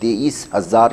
23,000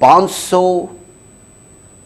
500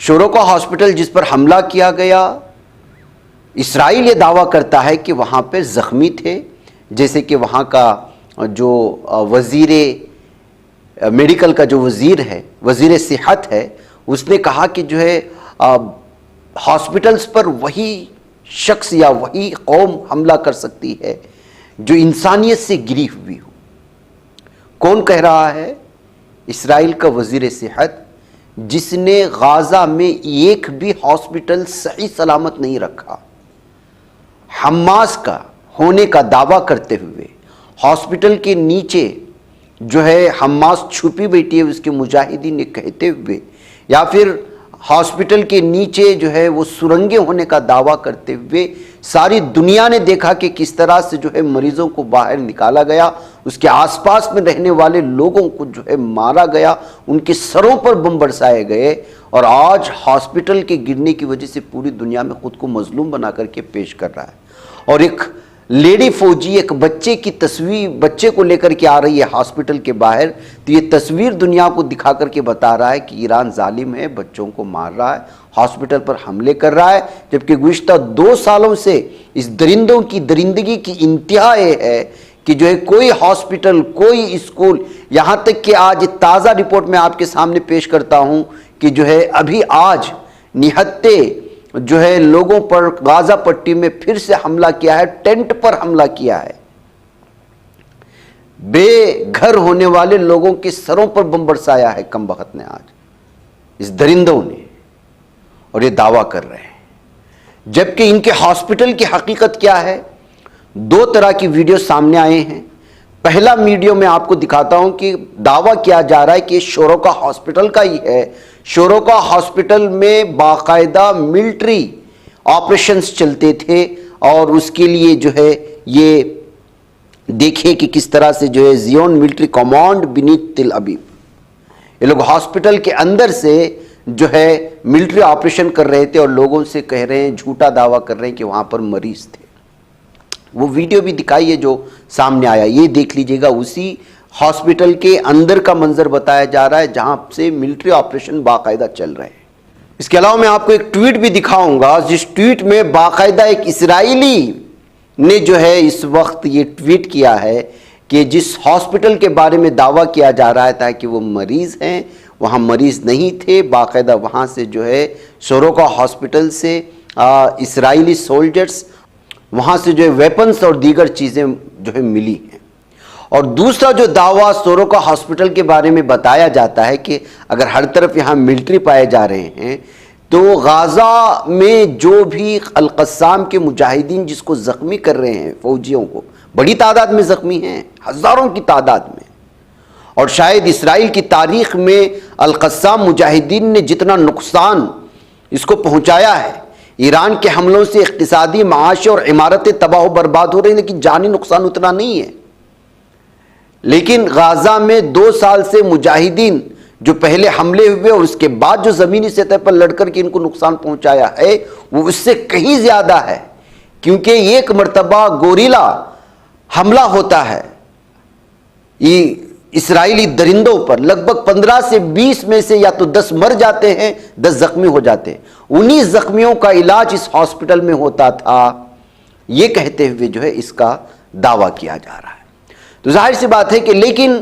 شوروکا hospital جس پر حملہ کیا گیا، اسرائیل یہ دعویٰ کرتا ہے کہ وہاں پہ زخمی تھے، جیسے کہ وہاں کا جو وزیر میڈیکل کا جو وزیر ہے، وزیر صحت ہے، اس نے کہا کہ جو ہے ہاسپٹلز پر وہی شخص یا وہی قوم حملہ کر سکتی ہے جو انسانیت سے گری ہوئی ہو۔ کون کہہ رہا ہے؟ اسرائیل کا وزیر صحت، جس نے غازہ میں ایک بھی ہاسپٹل صحیح سلامت نہیں رکھا، حماس کا ہونے کا دعویٰ کرتے ہوئے ہاسپٹل کے نیچے جو ہے حماس چھپی بیٹھی ہے اس کے مجاہدین نے کہتے ہوئے، یا پھر ہاسپٹل کے نیچے جو ہے وہ سرنگیں ہونے کا دعویٰ کرتے ہوئے ساری دنیا نے دیکھا کہ کس طرح سے جو ہے مریضوں کو باہر نکالا گیا، اس کے آس پاس میں رہنے والے لوگوں کو جو ہے مارا گیا، ان کے سروں پر بم برسائے گئے، اور آج ہاسپٹل کے گرنے کی وجہ سے پوری دنیا میں خود کو مظلوم بنا کر کے پیش کر رہا ہے۔ اور ایک لیڈی فوجی ایک بچے کی تصویر، بچے کو لے کر کے آ رہی ہے ہاسپٹل کے باہر، تو یہ تصویر دنیا کو دکھا کر کے بتا رہا ہے کہ ایران ظالم ہے، بچوں کو مار رہا ہے، ہاسپٹل پر حملے کر رہا ہے، جبکہ گزشتہ 2 سالوں سے اس درندوں کی درندگی کی انتہا یہ ہے کہ جو ہے کوئی ہاسپٹل، کوئی اسکول، یہاں تک کہ آج تازہ رپورٹ میں آپ کے سامنے پیش کرتا ہوں کہ جو ہے ابھی آج نہتے جو ہے لوگوں پر غازہ پٹی میں پھر سے حملہ کیا ہے، ٹینٹ پر حملہ کیا ہے، بے گھر ہونے والے لوگوں کے سروں پر بم برسایا ہے کم بخت نے آج اس درندوں نے، اور یہ دعویٰ کر رہے ہیں۔ جبکہ ان کے ہاسپٹل کی حقیقت کیا ہے؟ 2 طرح کی ویڈیو سامنے آئے ہیں۔ پہلا ویڈیو میں آپ کو دکھاتا ہوں کہ دعویٰ کیا جا رہا ہے کہ شوروکا ہاسپٹل کا ہی ہے۔ شوروکا ہاسپٹل میں باقاعدہ ملٹری آپریشنز چلتے تھے، اور اس کے لیے جو ہے یہ دیکھیں کہ کس طرح سے جو ہے زیون ملٹری کمانڈ بنیت تل ابیب، یہ لوگ ہاسپٹل کے اندر سے جو ہے ملٹری آپریشن کر رہے تھے، اور لوگوں سے کہہ رہے ہیں، جھوٹا دعویٰ کر رہے ہیں کہ وہاں پر مریض تھے۔ وہ ویڈیو بھی دکھائیے جو سامنے آیا، یہ دیکھ لیجئے گا، اسی ہاسپٹل کے اندر کا منظر بتایا جا رہا ہے جہاں سے ملٹری آپریشن باقاعدہ چل رہے ہیں۔ اس کے علاوہ میں آپ کو ایک ٹویٹ بھی دکھاؤں گا، جس ٹویٹ میں باقاعدہ ایک اسرائیلی نے جو ہے اس وقت یہ ٹویٹ کیا ہے کہ جس ہاسپٹل کے بارے میں دعویٰ کیا جا رہا ہے کہ وہ مریض ہیں، وہاں مریض نہیں تھے، باقاعدہ وہاں سے جو ہے شوروکا ہاسپٹل سے اسرائیلی سولجرز، وہاں سے جو ہے ویپنز اور دیگر چیزیں جو ہے ملی ہیں۔ اور دوسرا جو دعویٰ شوروکا ہاسپٹل کے بارے میں بتایا جاتا ہے کہ اگر ہر طرف یہاں ملٹری پائے جا رہے ہیں، تو غازہ میں جو بھی القسام کے مجاہدین جس کو زخمی کر رہے ہیں، فوجیوں کو بڑی تعداد میں زخمی ہیں، ہزاروں کی تعداد میں، اور شاید اسرائیل کی تاریخ میں القسام مجاہدین نے جتنا نقصان اس کو پہنچایا ہے، ایران کے حملوں سے اقتصادی، معاشی اور عمارتیں تباہ و برباد ہو رہی ہیں، لیکن جانی نقصان اتنا نہیں ہے۔ لیکن غازہ میں 2 سال سے مجاہدین جو پہلے حملے ہوئے اور اس کے بعد جو زمینی سطح پر لڑ کر کے ان کو نقصان پہنچایا ہے، وہ اس سے کہیں زیادہ ہے، کیونکہ ایک مرتبہ گوریلا حملہ ہوتا ہے یہ اسرائیلی درندوں پر، لگ بھگ 15 سے 20 میں سے یا تو 10 مر جاتے ہیں، 10 زخمی ہو جاتے ہیں۔ 19 زخمیوں کا علاج اس ہاسپٹل میں ہوتا تھا، یہ کہتے ہوئے جو ہے اس کا دعویٰ کیا جا رہا ہے۔ تو ظاہر سی بات ہے کہ لیکن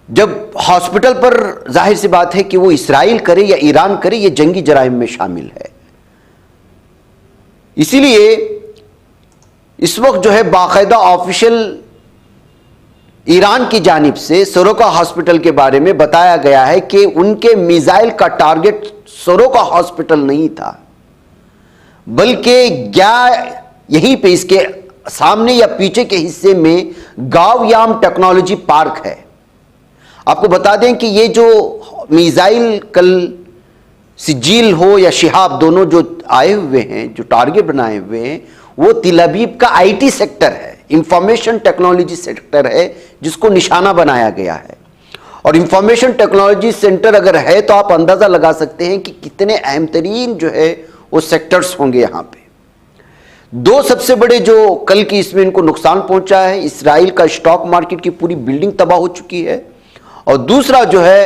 جب ہاسپٹل پر ظاہر سی بات ہے کہ وہ اسرائیل کرے یا ایران کرے، یہ جنگی جرائم میں شامل ہے۔ اسی لیے اس وقت جو ہے باقاعدہ آفیشل ایران کی جانب سے شوروکا ہاسپٹل کے بارے میں بتایا گیا ہے کہ ان کے میزائل کا ٹارگٹ شوروکا ہاسپٹل نہیں تھا، بلکہ یہیں پہ اس کے سامنے یا پیچھے کے حصے میں گاویام ٹیکنالوجی پارک ہے۔ آپ کو بتا دیں کہ یہ جو میزائل کل سجیل ہو یا شہاب دونوں جو آئے ہوئے ہیں، جو ٹارگٹ بنائے ہوئے ہیں، وہ تل ابیب کا IT سیکٹر ہے، انفارمیشن ٹیکنالوجی سیکٹر ہے، جس کو نشانہ بنایا گیا ہے۔ اور انفارمیشن ٹیکنالوجی سینٹر اگر ہے تو آپ اندازہ لگا سکتے ہیں کہ کتنے اہم ترین جو ہے وہ سیکٹرز ہوں گے یہاں پہ۔ 2 سب سے بڑے جو کل کی اس میں ان کو نقصان پہنچا ہے، اسرائیل کا اسٹاک مارکیٹ کی پوری بلڈنگ تباہ ہو چکی ہے، اور دوسرا جو ہے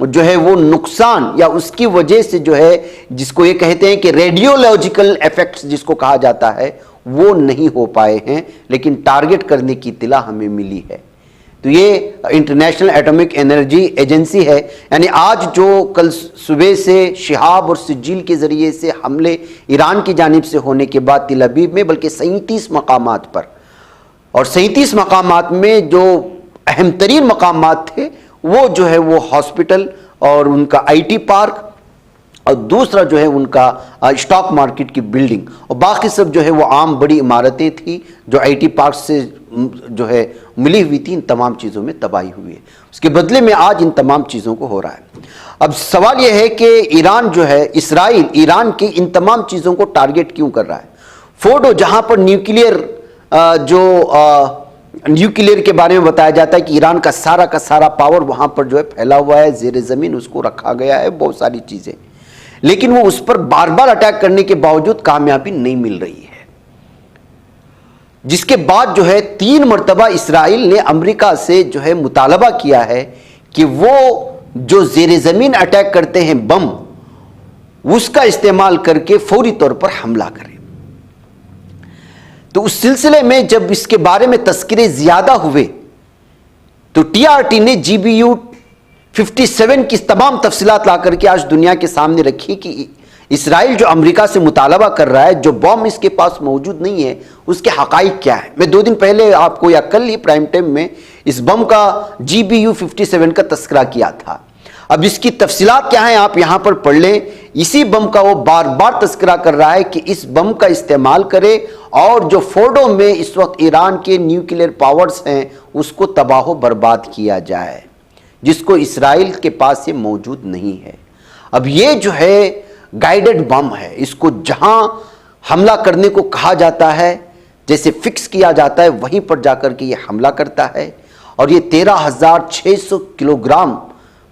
جو ہے وہ نقصان یا اس کی وجہ سے جو ہے جس کو یہ کہتے ہیں کہ ریڈیولوجیکل ایفیکٹس جس کو کہا جاتا ہے وہ نہیں ہو پائے ہیں، لیکن ٹارگٹ کرنے کی اطلاع ہمیں ملی ہے۔ تو یہ انٹرنیشنل ایٹمک انرجی ایجنسی ہے، یعنی آج جو کل صبح سے شہاب اور سجیل کے ذریعے سے حملے ایران کی جانب سے ہونے کے بعد تل ابیب میں بلکہ 37 مقامات پر، اور 37 مقامات میں جو اہم ترین مقامات تھے وہ جو ہے وہ ہاسپٹل اور ان کا آئی ٹی پارک، اور دوسرا جو ہے ان کا اسٹاک مارکیٹ کی بلڈنگ، اور باقی سب جو ہے وہ عام بڑی عمارتیں تھیں جو آئی ٹی پارک سے جو ہے ملی ہوئی تھی، ان تمام چیزوں میں تباہی ہوئی ہے۔ اس کے بدلے میں آج ان تمام چیزوں کو ہو رہا ہے۔ اب سوال یہ ہے کہ ایران جو ہے، اسرائیل ایران کی ان تمام چیزوں کو ٹارگٹ کیوں کر رہا ہے؟ فورڈو جہاں پر نیوکلیئر کے بارے میں بتایا جاتا ہے کہ ایران کا سارا پاور وہاں پر جو ہے پھیلا ہوا ہے، زیر زمین اس کو رکھا گیا ہے، بہت ساری چیزیں، لیکن وہ اس پر بار بار اٹیک کرنے کے باوجود کامیابی نہیں مل رہی ہے، جس کے بعد جو ہے 3 مرتبہ اسرائیل نے امریکہ سے جو ہے مطالبہ کیا ہے کہ وہ جو زیر زمین اٹیک کرتے ہیں بم، اس کا استعمال کر کے فوری طور پر حملہ کریں۔ تو اس سلسلے میں جب اس کے بارے میں تذکرے زیادہ ہوئے تو ٹی آر ٹی نے GBU-57 کی تمام تفصیلات لا کر کے آج دنیا کے سامنے رکھی کہ اسرائیل جو امریکہ سے مطالبہ کر رہا ہے، جو بم اس کے پاس موجود نہیں ہے، اس کے حقائق کیا ہے۔ میں 2 دن پہلے آپ کو یا کل ہی پرائم ٹائم میں اس بم کا GBU-57 کا تذکرہ کیا تھا۔ اب اس کی تفصیلات کیا ہیں آپ یہاں پر پڑھ لیں۔ اسی بم کا وہ بار بار تذکرہ کر رہا ہے کہ اس بم کا استعمال کرے اور جو فورڈو میں اس وقت ایران کے نیوکلیئر پاورز ہیں اس کو تباہ و برباد کیا جائے، جس کو اسرائیل کے پاس یہ موجود نہیں ہے۔ اب یہ جو ہے گائیڈڈ بم ہے، اس کو جہاں حملہ کرنے کو کہا جاتا ہے، جیسے فکس کیا جاتا ہے، وہیں پر جا کر کے یہ حملہ کرتا ہے، اور یہ 13,600 کلو گرام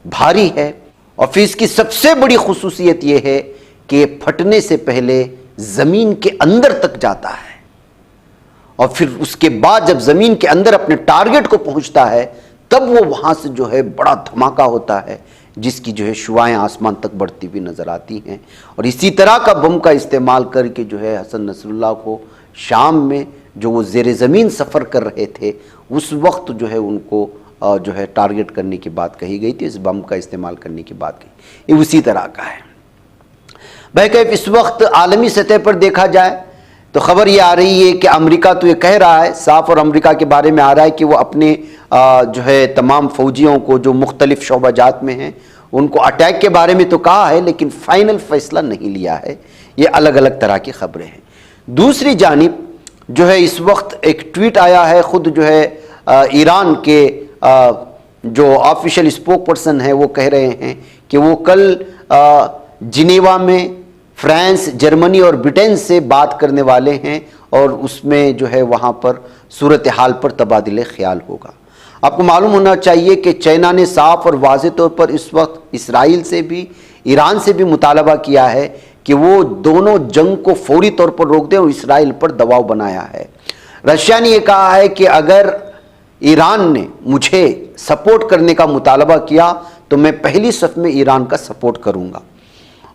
بھاری ہے۔ اور پھر اس کی سب سے بڑی خصوصیت یہ ہے کہ یہ پھٹنے سے پہلے زمین کے اندر تک جاتا ہے، اور پھر اس کے بعد جب زمین کے اندر اپنے ٹارگٹ کو پہنچتا ہے تب وہ وہاں سے جو ہے بڑا دھماکہ ہوتا ہے، جس کی جو ہے شعاعیں آسمان تک بڑھتی ہوئی نظر آتی ہیں۔ اور اسی طرح کا بم کا استعمال کر کے جو ہے حسن نصر اللہ کو شام میں جو وہ زیر زمین سفر کر رہے تھے اس وقت جو ہے ان کو جو ہے ٹارگٹ کرنے کی بات کہی گئی تھی، اس بم کا استعمال کرنے کی بات کہی، یہ اسی طرح کا ہے۔ بہرکیف اس وقت عالمی سطح پر دیکھا جائے تو خبر یہ آ رہی ہے کہ امریکہ تو یہ کہہ رہا ہے صاف، اور امریکہ کے بارے میں آ رہا ہے کہ وہ اپنے جو ہے تمام فوجیوں کو جو مختلف شعبہ جات میں ہیں ان کو اٹیک کے بارے میں تو کہا ہے، لیکن فائنل فیصلہ نہیں لیا ہے۔ یہ الگ الگ طرح کی خبریں ہیں۔ دوسری جانب جو ہے اس وقت ایک ٹویٹ آیا ہے، خود جو ہے ایران کے جو آفیشل اسپوک پرسن ہیں وہ کہہ رہے ہیں کہ وہ کل جنیوا میں فرانس، جرمنی اور برٹین سے بات کرنے والے ہیں، اور اس میں جو ہے وہاں پر صورتحال پر تبادلہ خیال ہوگا۔ آپ کو معلوم ہونا چاہیے کہ چائنا نے صاف اور واضح طور پر اس وقت اسرائیل سے بھی، ایران سے بھی مطالبہ کیا ہے کہ وہ دونوں جنگ کو فوری طور پر روک دیں، اور اسرائیل پر دباؤ بنایا ہے۔ رشیا نے یہ کہا ہے کہ اگر ایران نے مجھے سپورٹ کرنے کا مطالبہ کیا تو میں پہلی صف میں ایران کا سپورٹ کروں گا۔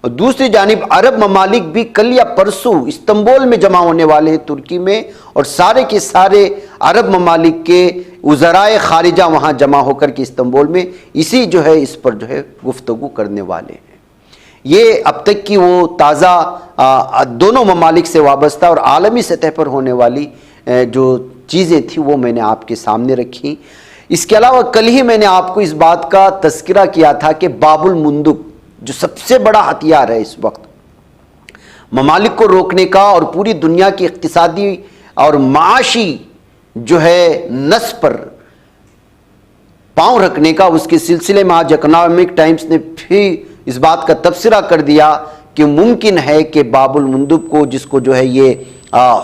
اور دوسری جانب عرب ممالک بھی کل یا پرسوں استنبول میں جمع ہونے والے ہیں ترکی میں، اور سارے کے سارے عرب ممالک کے وزرائے خارجہ وہاں جمع ہو کر کے استنبول میں اسی جو ہے اس پر جو ہے گفتگو کرنے والے ہیں۔ یہ اب تک کی وہ تازہ دونوں ممالک سے وابستہ اور عالمی سطح پر ہونے والی جو چیزیں تھیں وہ میں نے آپ کے سامنے رکھی۔ اس کے علاوہ کل ہی میں نے آپ کو اس بات کا تذکرہ کیا تھا کہ باب المندب جو سب سے بڑا ہتھیار ہے اس وقت ممالک کو روکنے کا اور پوری دنیا کی اقتصادی اور معاشی جو ہے نس پر پاؤں رکھنے کا، اس کے سلسلے میں آج اکنامک ٹائمز نے پھر اس بات کا تبصرہ کر دیا کہ ممکن ہے کہ باب المندب کو، جس کو جو ہے یہ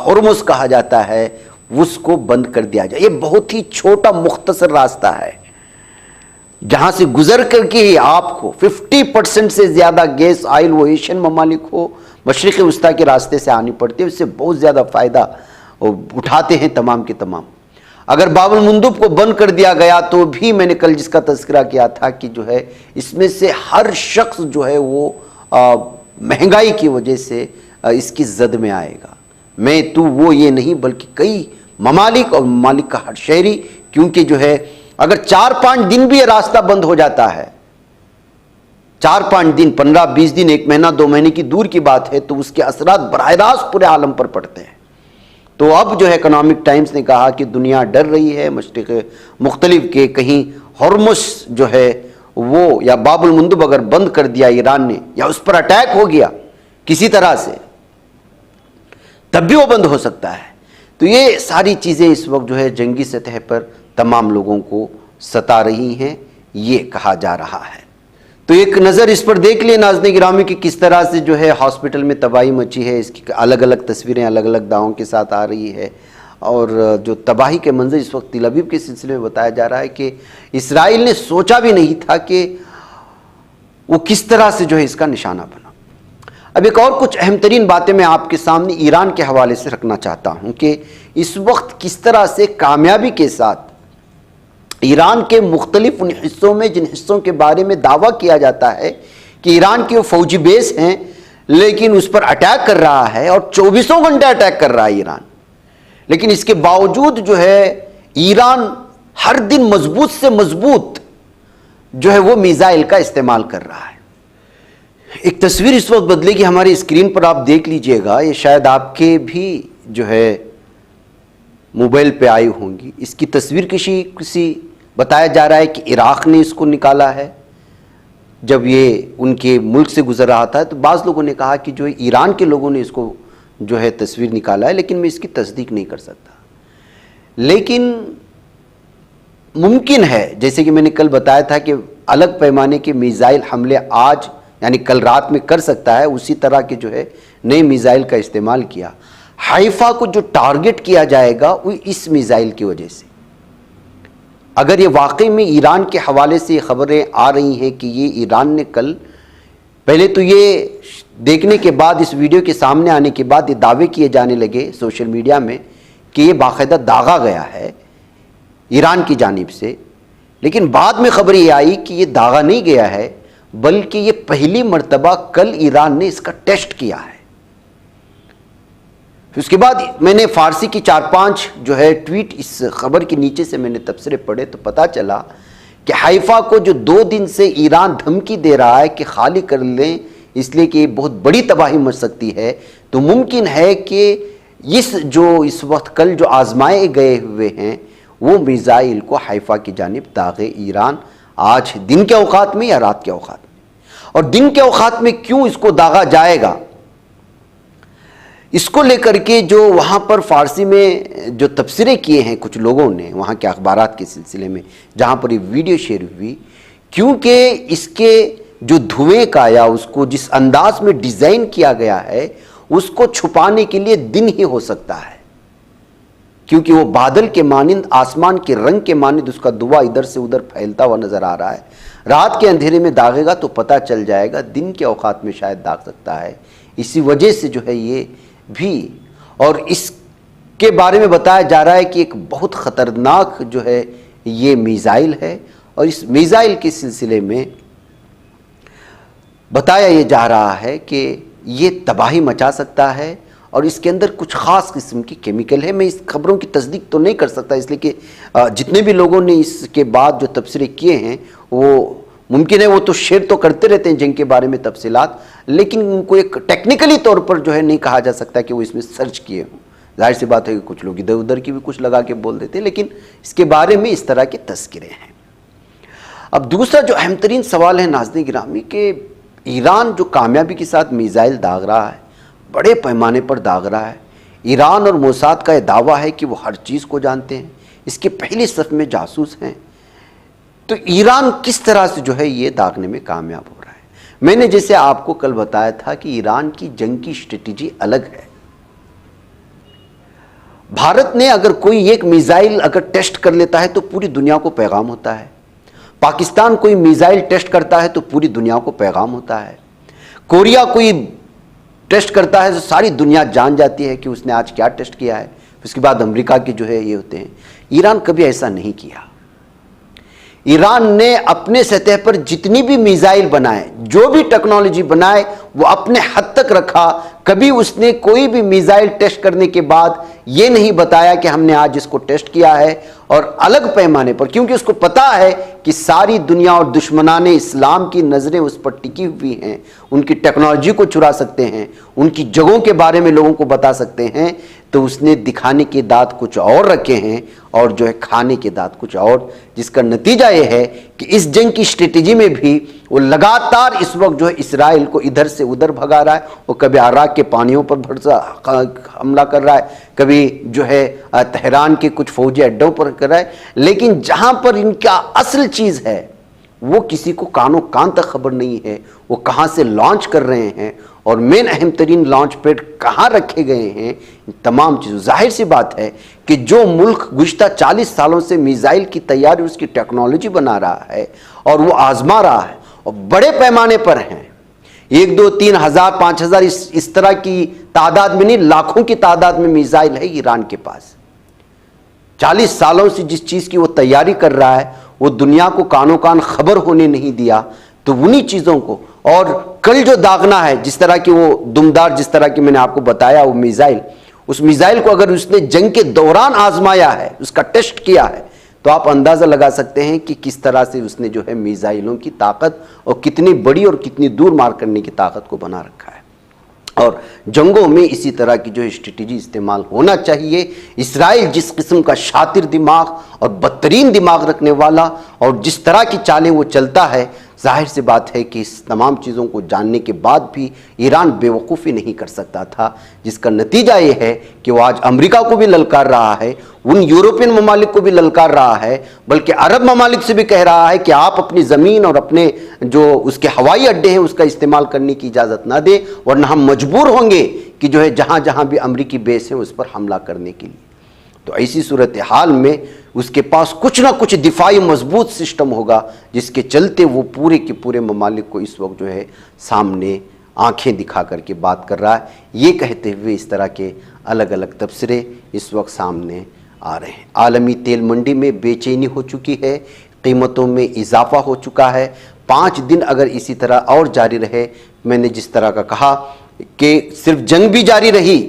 ہرمز کہا جاتا ہے، اس کو بند کر دیا جائے۔ یہ بہت ہی چھوٹا مختصر راستہ ہے جہاں سے گزر کر کے ہی آپ کو 50% سے زیادہ گیس آئل وہ ایشین ممالک ہو، مشرق وسطیٰ کے راستے سے آنی پڑتی ہے، اس سے بہت زیادہ فائدہ اٹھاتے ہیں تمام کے تمام۔ اگر باب المندب کو بند کر دیا گیا تو بھی میں نے کل جس کا تذکرہ کیا تھا کہ جو ہے اس میں سے ہر شخص جو ہے وہ مہنگائی کی وجہ سے اس کی زد میں آئے گا. میں تو وہ یہ نہیں بلکہ کئی ممالک اور ممالک کا ہر شہری, کیونکہ جو ہے اگر 4-5 دن بھی یہ راستہ بند ہو جاتا ہے, 4-5 دن, 15-20 دن, 1 مہینہ 2 مہینے کی دور کی بات ہے, تو اس کے اثرات براہ راست پورے عالم پر پڑتے ہیں. تو اب جو ہے اکنامک ٹائمز نے کہا کہ دنیا ڈر رہی ہے مشرق مختلف کے, کہیں ہرمز جو ہے وہ یا باب المندب اگر بند کر دیا ایران نے یا اس پر اٹیک ہو گیا کسی طرح سے, تب بھی وہ بند ہو سکتا ہے. تو یہ ساری چیزیں اس وقت جو ہے جنگی سطح پر تمام لوگوں کو ستا رہی ہیں, یہ کہا جا رہا ہے. تو ایک نظر اس پر دیکھ لیں ناظرین گرامی کہ کس طرح سے جو ہے ہاسپٹل میں تباہی مچی ہے. اس کی الگ الگ تصویریں الگ الگ دعووں کے ساتھ آ رہی ہے, اور جو تباہی کے منظر اس وقت تل ابیب کے سلسلے میں بتایا جا رہا ہے کہ اسرائیل نے سوچا بھی نہیں تھا کہ وہ کس طرح سے جو ہے اس کا نشانہ بنا. اب ایک اور کچھ اہم ترین باتیں میں آپ کے سامنے ایران کے حوالے سے رکھنا چاہتا ہوں کہ اس وقت کس طرح سے کامیابی کے ساتھ ایران کے مختلف ان حصوں میں, جن حصوں کے بارے میں دعویٰ کیا جاتا ہے کہ ایران کے وہ فوجی بیس ہیں, لیکن اس پر اٹیک کر رہا ہے اور 24 گھنٹے اٹیک کر رہا ہے ایران. لیکن اس کے باوجود جو ہے ایران ہر دن مضبوط سے مضبوط جو ہے وہ میزائل کا استعمال کر رہا ہے. ایک تصویر اس وقت بدلے گی ہماری اسکرین پر, آپ دیکھ لیجئے گا, یہ شاید آپ کے بھی جو ہے موبائل پہ آئی ہوں گی. اس کی تصویر کسی بتایا جا رہا ہے کہ عراق نے اس کو نکالا ہے جب یہ ان کے ملک سے گزر رہا تھا. تو بعض لوگوں نے کہا کہ جو ایران کے لوگوں نے اس کو جو ہے تصویر نکالا ہے, لیکن میں اس کی تصدیق نہیں کر سکتا. لیکن ممکن ہے, جیسے کہ میں نے کل بتایا تھا کہ الگ پیمانے کے میزائل حملے آج یعنی کل رات میں کر سکتا ہے, اسی طرح کے جو ہے نئے میزائل کا استعمال کیا. حیفا کو جو ٹارگٹ کیا جائے گا وہ اس میزائل کی وجہ سے. اگر یہ واقعی میں ایران کے حوالے سے خبریں آ رہی ہیں کہ یہ ایران نے کل, پہلے تو یہ دیکھنے کے بعد, اس ویڈیو کے سامنے آنے کے بعد یہ دعوے کیے جانے لگے سوشل میڈیا میں کہ یہ باقاعدہ داغا گیا ہے ایران کی جانب سے, لیکن بعد میں خبر یہ آئی کہ یہ داغا نہیں گیا ہے, بلکہ یہ پہلی مرتبہ کل ایران نے اس کا ٹیسٹ کیا ہے. اس کے بعد میں نے فارسی کی 4-5 جو ہے ٹویٹ اس خبر کے نیچے سے میں نے تبصرے پڑھے, تو پتہ چلا کہ حیفا کو جو 2 دن سے ایران دھمکی دے رہا ہے کہ خالی کر لیں اس لیے کہ یہ بہت بڑی تباہی مچ سکتی ہے, تو ممکن ہے کہ اس وقت کل جو آزمائے گئے ہوئے ہیں وہ میزائل کو حیفا کی جانب داغے ایران آج دن کے اوقات میں یا رات کے اوقات میں. اور دن کے اوقات میں کیوں اس کو داغا جائے گا, اس کو لے کر کے جو وہاں پر فارسی میں جو تبصرے کیے ہیں کچھ لوگوں نے وہاں کے اخبارات کے سلسلے میں, جہاں پر یہ ویڈیو شیئر ہوئی, کیونکہ اس کے جو دھوئیں کا یا اس کو جس انداز میں ڈیزائن کیا گیا ہے اس کو چھپانے کے لیے دن ہی ہو سکتا ہے, کیونکہ وہ بادل کے مانند, آسمان کے رنگ کے مانند اس کا دھواں ادھر سے ادھر پھیلتا ہوا نظر آ رہا ہے. رات کے اندھیرے میں داغے گا تو پتہ چل جائے گا, دن کے اوقات میں شاید داغ سکتا ہے. اسی وجہ سے جو ہے یہ بھی, اور اس کے بارے میں بتایا جا رہا ہے کہ ایک بہت خطرناک جو ہے یہ میزائل ہے, اور اس میزائل کے سلسلے میں بتایا یہ جا رہا ہے کہ یہ تباہی مچا سکتا ہے, اور اس کے اندر کچھ خاص قسم کی کیمیکل ہے. میں اس خبروں کی تصدیق تو نہیں کر سکتا, اس لیے کہ جتنے بھی لوگوں نے اس کے بعد جو تبصرے کیے ہیں وہ ممکن ہے وہ تو شیئر تو کرتے رہتے ہیں جنگ کے بارے میں تفصیلات, لیکن ان کو ایک ٹیکنیکلی طور پر جو ہے نہیں کہا جا سکتا کہ وہ اس میں سرچ کیے ہوں. ظاہر سی بات ہے کہ کچھ لوگ ادھر ادھر کی بھی کچھ لگا کے بول دیتے ہیں, لیکن اس کے بارے میں اس طرح کے تذکرے ہیں. اب دوسرا جو اہم ترین سوال ہے ناظرین گرامی کہ ایران جو کامیابی کے ساتھ میزائل داغ رہا ہے, بڑے پیمانے پر داغ رہا ہے. ایران اور موساد کا یہ دعویٰ ہے کہ وہ ہر چیز کو جانتے ہیں, اس کے پہلی صف میں جاسوس ہیں. تو ایران کس طرح سے جو ہے یہ داغنے میں کامیاب ہو رہا ہے. میں نے جیسے آپ کو کل بتایا تھا کہ ایران کی جنگ کی اسٹریٹجی الگ ہے. بھارت نے اگر کوئی ایک میزائل اگر ٹیسٹ کر لیتا ہے تو پوری دنیا کو پیغام ہوتا ہے. پاکستان کوئی میزائل ٹیسٹ کرتا ہے تو پوری دنیا کو پیغام ہوتا ہے. کوریا کوئی ٹیسٹ کرتا ہے تو ساری دنیا جان جاتی ہے کہ اس نے آج کیا ٹیسٹ کیا ہے. اس کے بعد امریکہ کے جو ہے یہ ہوتے ہیں. ایران کبھی ایسا نہیں کیا. ایران نے اپنے سطح پر جتنی بھی میزائل بنائے, جو بھی ٹیکنالوجی بنائے, وہ اپنے حد تک رکھا. کبھی اس نے کوئی بھی میزائل ٹیسٹ کرنے کے بعد یہ نہیں بتایا کہ ہم نے آج اس کو ٹیسٹ کیا ہے, اور الگ پیمانے پر, کیونکہ اس کو پتا ہے کہ ساری دنیا اور دشمنان اسلام کی نظریں اس پر ٹکی ہوئی ہیں, ان کی ٹیکنالوجی کو چرا سکتے ہیں, ان کی جگہوں کے بارے میں لوگوں کو بتا سکتے ہیں. تو اس نے دکھانے کے دانت کچھ اور رکھے ہیں اور جو ہے کھانے کے دانت کچھ اور, جس کا نتیجہ یہ ہے کہ اس جنگ کی اسٹریٹجی میں بھی وہ لگاتار اس وقت جو ہے اسرائیل کو ادھر سے ادھر بھگا رہا ہے. وہ کبھی عراق کے پانیوں پر حملہ کر رہا ہے, کبھی جو ہے تہران کے کچھ فوجی اڈوں پر کر رہا ہے, لیکن جہاں پر ان کا اصل چیز ہے وہ کسی کو کانوں کان تک خبر نہیں ہے. وہ کہاں سے لانچ کر رہے ہیں اور مین اہم ترین لانچ پیڈ کہاں رکھے گئے ہیں, تمام چیزوں. ظاہر سی بات ہے کہ جو ملک گزشتہ 40 سالوں سے میزائل کی تیاری, اس کی ٹیکنالوجی بنا رہا ہے اور وہ آزما رہا ہے, اور بڑے پیمانے پر ہیں, 1 2 3 ہزار 5 ہزار اس طرح کی تعداد میں نہیں, لاکھوں کی تعداد میں میزائل ہے ایران کے پاس. 40 سالوں سے جس چیز کی وہ تیاری کر رہا ہے وہ دنیا کو کانوں کان خبر ہونے نہیں دیا. تو انہی چیزوں کو, اور کل جو داغنا ہے, جس طرح کی وہ دمدار, جس طرح کی میں نے آپ کو بتایا وہ میزائل, اس میزائل کو اگر اس نے جنگ کے دوران آزمایا ہے, اس کا ٹیسٹ کیا ہے, تو آپ اندازہ لگا سکتے ہیں کہ کس طرح سے اس نے جو ہے میزائلوں کی طاقت اور کتنی بڑی اور کتنی دور مار کرنے کی طاقت کو بنا رکھا ہے. اور جنگوں میں اسی طرح کی جو اسٹریٹجی استعمال ہونا چاہیے. اسرائیل جس قسم کا شاطر دماغ اور بدترین دماغ رکھنے والا اور جس طرح کی چالیں وہ چلتا ہے, ظاہر سی بات ہے کہ اس تمام چیزوں کو جاننے کے بعد بھی ایران بے وقوفی نہیں کر سکتا تھا, جس کا نتیجہ یہ ہے کہ وہ آج امریکہ کو بھی للکار رہا ہے, ان یورپین ممالک کو بھی للکار رہا ہے, بلکہ عرب ممالک سے بھی کہہ رہا ہے کہ آپ اپنی زمین اور اپنے جو اس کے ہوائی اڈے ہیں اس کا استعمال کرنے کی اجازت نہ دیں, ورنہ ہم مجبور ہوں گے کہ جو ہے جہاں جہاں بھی امریکی بیس ہیں اس پر حملہ کرنے کے لیے. تو ایسی صورتحال میں اس کے پاس کچھ نہ کچھ دفاعی مضبوط سسٹم ہوگا, جس کے چلتے وہ پورے کے پورے ممالک کو اس وقت جو ہے سامنے آنکھیں دکھا کر کے بات کر رہا ہے. یہ کہتے ہوئے اس طرح کے الگ الگ تبصرے اس وقت سامنے آ رہے ہیں. عالمی تیل منڈی میں بے چینی ہو چکی ہے, قیمتوں میں اضافہ ہو چکا ہے. 5 دن اگر اسی طرح اور جاری رہے, میں نے جس طرح کا کہا کہ صرف جنگ بھی جاری رہی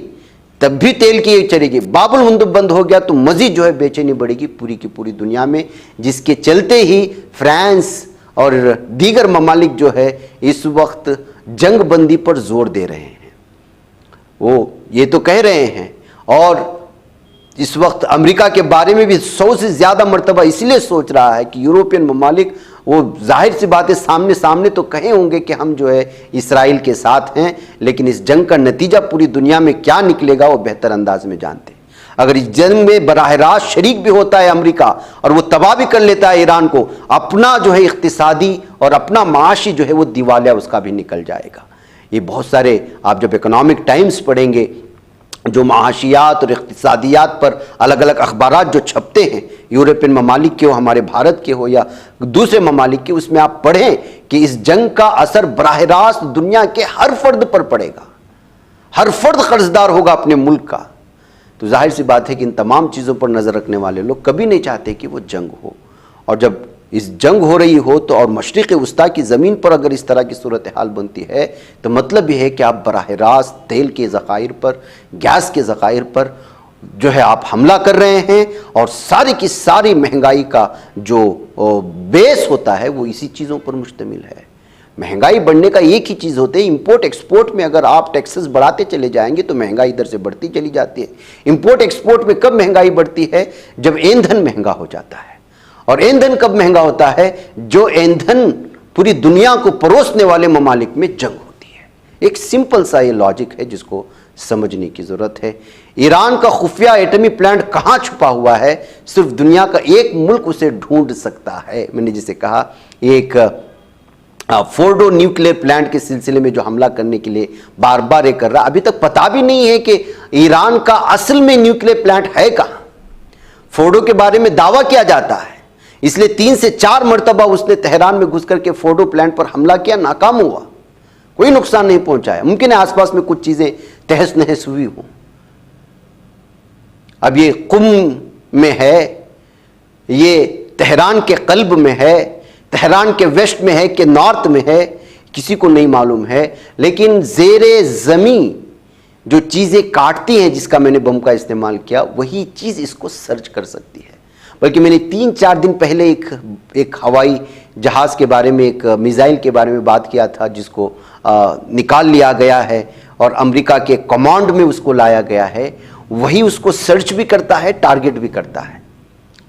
تب بھی تیل کی یہ چلے گی, باب المندب بند ہو گیا تو مزید جو ہے بے چینی بڑھے گی پوری کی پوری دنیا میں, جس کے چلتے ہی فرانس اور دیگر ممالک جو ہے اس وقت جنگ بندی پر زور دے رہے ہیں. وہ یہ تو کہہ رہے ہیں, اور اس وقت امریکہ کے بارے میں بھی 100 سے زیادہ مرتبہ اس لیے سوچ رہا ہے کہ یورپین ممالک, وہ ظاہر سی بات ہے سامنے تو کہے ہوں گے کہ ہم جو ہے اسرائیل کے ساتھ ہیں, لیکن اس جنگ کا نتیجہ پوری دنیا میں کیا نکلے گا وہ بہتر انداز میں جانتے ہیں. اگر اس جنگ میں براہ راست شریک بھی ہوتا ہے امریکہ اور وہ تباہ بھی کر لیتا ہے ایران کو, اپنا جو ہے اقتصادی اور اپنا معاشی جو ہے وہ دیوالیہ اس کا بھی نکل جائے گا. یہ بہت سارے, آپ جب اکنامک ٹائمز پڑھیں گے, جو معاشیات اور اقتصادیات پر الگ الگ اخبارات جو چھپتے ہیں, یورپین ممالک کے ہو, ہمارے بھارت کے ہو یا دوسرے ممالک کے, اس میں آپ پڑھیں کہ اس جنگ کا اثر براہ راست دنیا کے ہر فرد پر پڑے گا. ہر فرد قرضدار ہوگا اپنے ملک کا. تو ظاہر سی بات ہے کہ ان تمام چیزوں پر نظر رکھنے والے لوگ کبھی نہیں چاہتے کہ وہ جنگ ہو, اور جب اس جنگ ہو رہی ہو تو اور مشرق وسطیٰ کی زمین پر اگر اس طرح کی صورتحال بنتی ہے تو مطلب یہ ہے کہ آپ براہ راست تیل کے ذخائر پر, گیس کے ذخائر پر جو ہے آپ حملہ کر رہے ہیں, اور ساری کی ساری مہنگائی کا جو بیس ہوتا ہے وہ اسی چیزوں پر مشتمل ہے. مہنگائی بڑھنے کا ایک ہی چیز ہوتے ہے, امپورٹ ایکسپورٹ میں اگر آپ ٹیکسز بڑھاتے چلے جائیں گے تو مہنگائی ادھر سے بڑھتی چلی جاتی ہے. امپورٹ ایکسپورٹ میں کب مہنگائی بڑھتی ہے؟ جب ایندھن مہنگا ہو جاتا ہے. اور ایندھن کب مہنگا ہوتا ہے؟ جو ایندھن پوری دنیا کو پروسنے والے ممالک میں جنگ ہوتی ہے. ایک سمپل سا یہ لاجک ہے جس کو سمجھنے کی ضرورت ہے. ایران کا خفیہ ایٹمی پلانٹ کہاں چھپا ہوا ہے؟ صرف دنیا کا ایک ملک اسے ڈھونڈ سکتا ہے. میں نے جسے کہا ایک فورڈو نیوکلیئر پلانٹ کے سلسلے میں جو حملہ کرنے کے لیے بار بار یہ کر رہا, ابھی تک پتہ بھی نہیں ہے کہ ایران کا اصل میں نیوکلیئر پلانٹ ہے کہاں. فورڈو کے بارے میں دعویٰ کیا جاتا ہے, اس لیے 3 سے 4 مرتبہ اس نے تہران میں گھس کر کے فورڈو پلانٹ پر حملہ کیا, ناکام ہوا, کوئی نقصان نہیں پہنچایا. ممکن ہے آس پاس میں کچھ چیزیں تہس نہس ہوئی ہوں. اب یہ قم میں ہے، یہ تہران کے قلب میں ہے، تہران کے ویسٹ میں ہے کہ نارتھ میں ہے، کسی کو نہیں معلوم ہے، لیکن زیر زمین جو چیزیں کاٹتی ہیں، جس کا میں نے بم کا استعمال کیا، وہی چیز اس کو سرچ کر سکتی ہے۔ بلکہ میں نے 3-4 دن پہلے ایک ہوائی جہاز کے بارے میں، ایک میزائل کے بارے میں بات کیا تھا، جس کو نکال لیا گیا ہے اور امریکہ کے کمانڈ میں اس کو لایا گیا ہے۔ وہی اس کو سرچ بھی کرتا ہے، ٹارگٹ بھی کرتا ہے،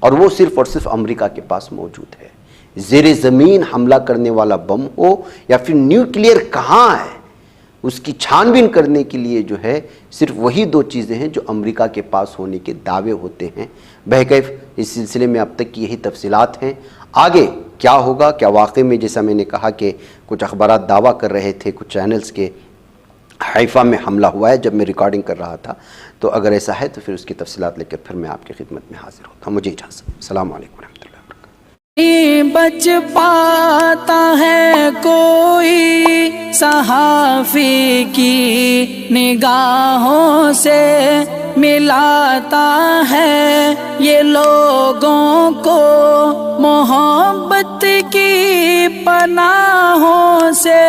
اور وہ صرف اور صرف امریکہ کے پاس موجود ہے۔ زیر زمین حملہ کرنے والا بم ہو یا پھر نیوکلیئر کہاں ہے، اس کی چھان بین کرنے کے لیے جو ہے صرف وہی 2 چیزیں ہیں جو امریکہ کے پاس ہونے کے دعوے ہوتے ہیں۔ بہرکیف اس سلسلے میں اب تک کی یہی تفصیلات ہیں۔ آگے کیا ہوگا، کیا واقعی میں جیسا میں نے کہا کہ کچھ اخبارات دعویٰ کر رہے تھے، کچھ چینلز کے، حیفا میں حملہ ہوا ہے جب میں ریکارڈنگ کر رہا تھا، تو اگر ایسا ہے تو پھر اس کی تفصیلات لے کر پھر میں آپ کی خدمت میں حاضر ہوتا ہوں۔ مجھے اجازت۔ السلام علیکم ورحمۃ اللہ وبرکاتہ۔ بچ پاتا ہے کوئی صحافی کی نگاہوں سے، ملاتا ہے یہ لوگوں کو محبت کی پناہوں سے،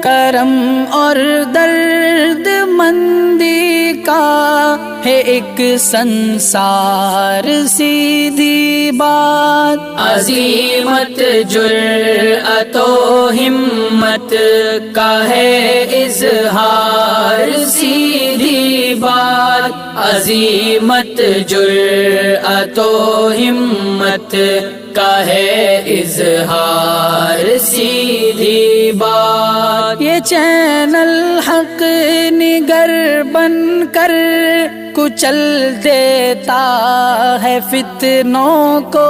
کرم اور درد مندی کا ہے ایک سنسار، سیدھی بات، عزیمت جرأت و ہمت کا ہے اظہار، سیدھی بات، عزیمت جرأت و ہمت کا ہے اظہار، سیدھی بات۔ یہ چینل حق نگر بن کر کچل دیتا ہے فتنوں کو،